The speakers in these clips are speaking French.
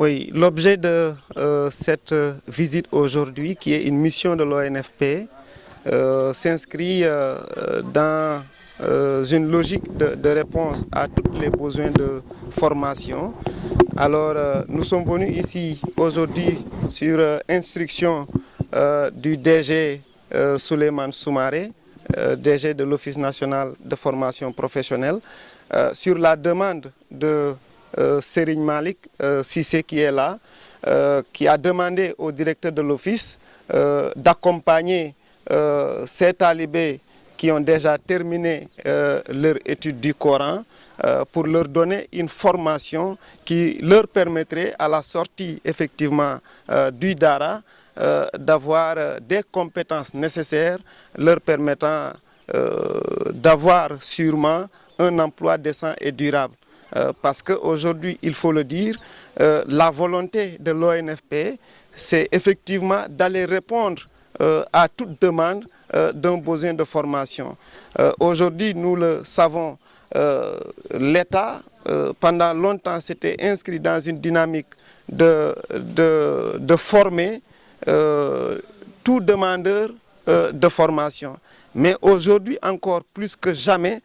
Oui, l'objet de cette visite aujourd'hui, qui est une mission de l'ONFP, s'inscrit dans une logique de réponse à tous les besoins de formation. Alors, nous sommes venus ici aujourd'hui sur instruction du DG Souleymane Soumaré, DG de l'Office national de formation professionnelle, sur la demande de Serigne Malik Cissé qui est là, qui a demandé au directeur de l'office d'accompagner ces talibés qui ont déjà terminé leur étude du Coran pour leur donner une formation qui leur permettrait à la sortie effectivement du Dara d'avoir des compétences nécessaires leur permettant d'avoir sûrement un emploi décent et durable. Parce qu'aujourd'hui, il faut le dire, la volonté de l'ONFP, c'est effectivement d'aller répondre à toute demande d'un besoin de formation. Aujourd'hui, nous le savons, l'État, pendant longtemps, s'était inscrit dans une dynamique de former tout demandeur de formation. Mais aujourd'hui, encore plus que jamais,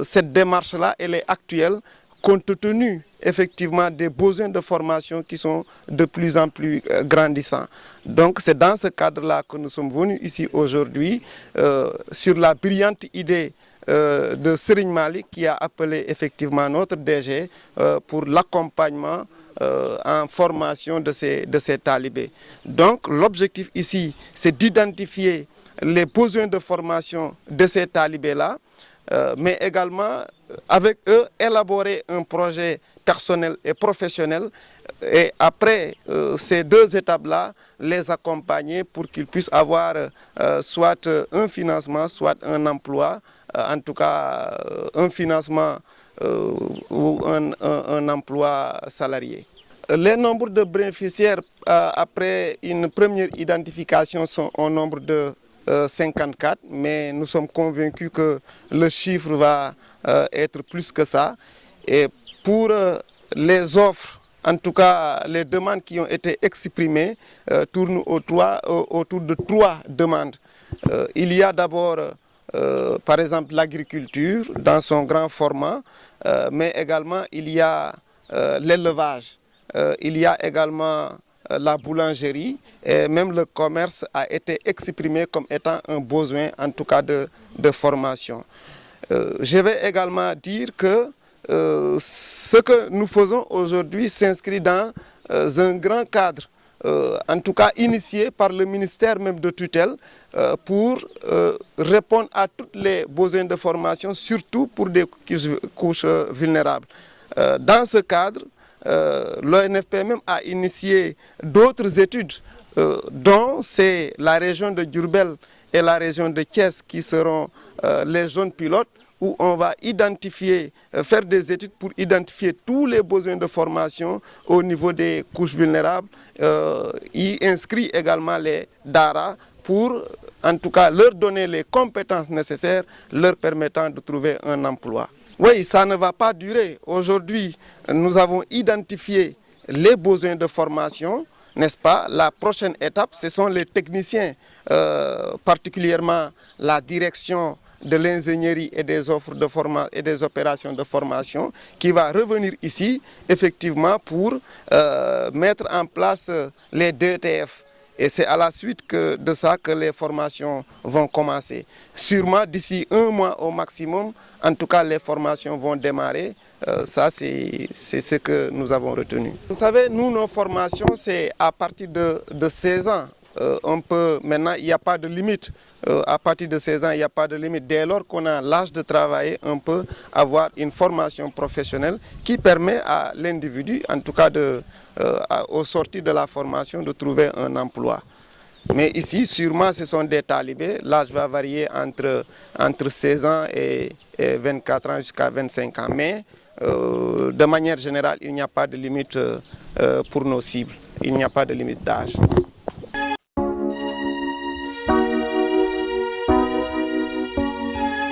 cette démarche-là, elle est actuelle, compte tenu effectivement des besoins de formation qui sont de plus en plus grandissants. Donc c'est dans ce cadre-là que nous sommes venus ici aujourd'hui sur la brillante idée de Serigne Malik qui a appelé effectivement notre DG pour l'accompagnement en formation de ces talibés. Donc l'objectif ici, c'est d'identifier les besoins de formation de ces talibés-là, mais également avec eux élaborer un projet personnel et professionnel et après ces deux étapes-là, les accompagner pour qu'ils puissent avoir soit un financement, soit un emploi, en tout cas un financement ou un emploi salarié. Les nombres de bénéficiaires après une première identification sont au nombre de 54, mais nous sommes convaincus que le chiffre va être plus que ça. Et pour les offres, en tout cas les demandes qui ont été exprimées, tournent autour de trois demandes. Il y a d'abord, par exemple, l'agriculture dans son grand format, mais également il y a l'élevage, il y a également la boulangerie et même le commerce a été exprimé comme étant un besoin en tout cas de formation. Je vais également dire que ce que nous faisons aujourd'hui s'inscrit dans un grand cadre, en tout cas initié par le ministère même de tutelle pour répondre à tous les besoins de formation, surtout pour des couches vulnérables. Dans ce cadre, l'ONFP même a initié d'autres études, dont c'est la région de Diourbel et la région de Thiès qui seront les zones pilotes où on va identifier, faire des études pour identifier tous les besoins de formation au niveau des couches vulnérables, y inscrit également les DARA pour en tout cas leur donner les compétences nécessaires leur permettant de trouver un emploi. Oui, ça ne va pas durer. Aujourd'hui, nous avons identifié les besoins de formation, n'est-ce pas? La prochaine étape, ce sont les techniciens, particulièrement la direction de l'ingénierie et des offres de formation et des opérations de formation, qui va revenir ici, effectivement, pour mettre en place les DETF. Et c'est à la suite de ça que les formations vont commencer. Sûrement d'ici un mois au maximum, en tout cas les formations vont démarrer. Ça c'est ce que nous avons retenu. Vous savez, nous, nos formations, c'est à partir de 16 ans. Maintenant, il n'y a pas de limite. À partir de 16 ans, il n'y a pas de limite. Dès lors qu'on a l'âge de travailler, on peut avoir une formation professionnelle qui permet à l'individu, en tout cas au sortir de la formation, de trouver un emploi. Mais ici, sûrement, ce sont des talibés. L'âge va varier entre 16 ans et 24 ans jusqu'à 25 ans. Mais de manière générale, il n'y a pas de limite pour nos cibles. Il n'y a pas de limite d'âge.